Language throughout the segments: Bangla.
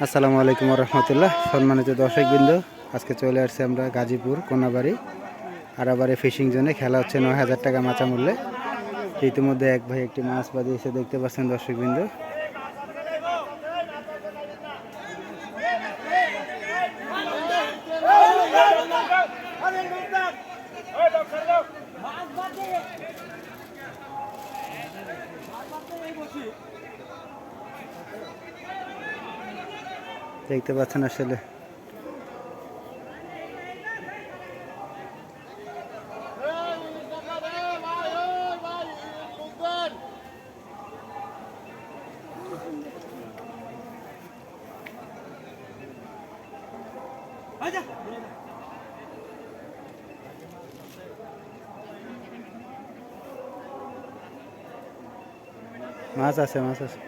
আসসালামু আলাইকুম রহমতুল্লাহ। সম্মানিত দর্শকবৃন্দ, আজকে চলে আসছি আমরা গাজীপুর কোনাবাড়ি আরাবারে ফিশিং জোনে। খেলা হচ্ছে ৯,০০০ টাকা মাচা মূল্যে। ইতিমধ্যে এক ভাই একটি মাছ বাঁধিয়েছে, দেখতে পাচ্ছেন দর্শকবৃন্দ। দেখতে পাচ্ছেন আসলে মাছ আছে, মাছ আছে।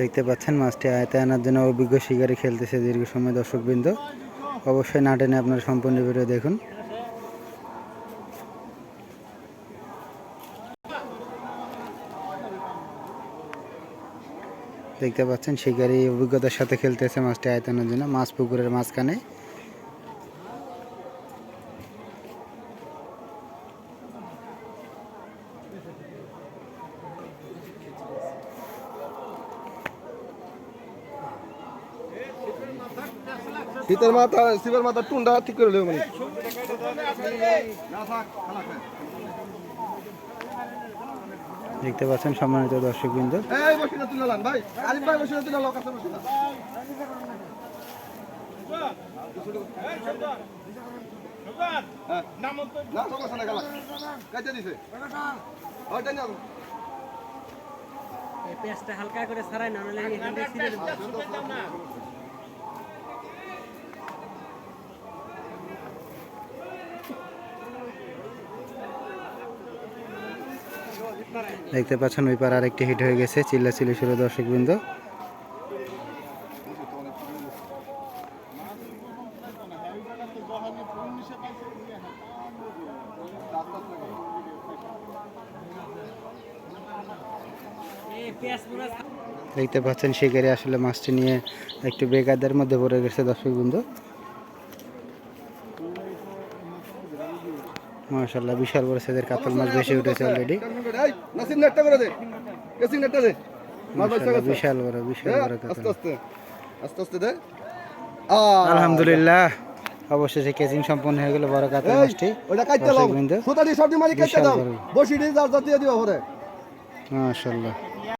দেখতে পাচ্ছেন মাছটি আয়তে আনার জন্য অভিজ্ঞ শিকারী খেলতেছে দীর্ঘ সময়। দর্শকবৃন্দ, অবশ্যই না টেনে আপনার সম্পূর্ণ ভিডিও দেখুন। দেখতে পাচ্ছেন শিকারী অভিজ্ঞতার সাথে খেলতেছে মাছটি আয়তানোর জন্য। মাছ পুকুরের মাঝখানে। শীতের মাথা শিবের মাথা টুন্ডা ঠিক করে দেবো মানে দেখতে পাচ্ছেন সম্মানিত দর্শকবৃন্দ। এই বসিনা তুলালান ভাই, আরিফ ভাই বসিনা তুলা লোক আছে বসিনা। না সব আছে না গেলা কাইতে দিছে ওইটা নিয়ে এই পেঁয়াজটা হালকা করে ছাড়াই না, নাহলে এখান থেকে ছিঁড়ে দেবো। দেখতে পাচ্ছেন ওই পার আরেকটি হিট হয়ে গেছে। চিল্লাচিল্লি শুরু দর্শকবৃন্দ। দেখতে পাচ্ছেন শিকারী আসলে মাছটি নিয়ে একটু বেকায়দার মধ্যে পড়ে গেছে দর্শকবৃন্দ। মাশাআল্লাহ, বিশাল বড় সাইজের কাতল মাছ বেশি উঠেছে অলরেডি। নাসিম নেটটা করে দে, কেসিং নেটটা দে। মাশাআল্লাহ, বিশাল বড় কাতল। আস্তে আস্তে আস্তে আস্তে দে। আলহামদুলিল্লাহ, অবশেষে কেচিং সম্পন্ন হয়ে গেল বড় কাতল মাছটি। ওটা কাটতে লাও, সুতা দিয়ে সবজি মারি কাটতে দাও, বসি দিয়ে যাও দিয়ে দিও পরে। মাশাআল্লাহ।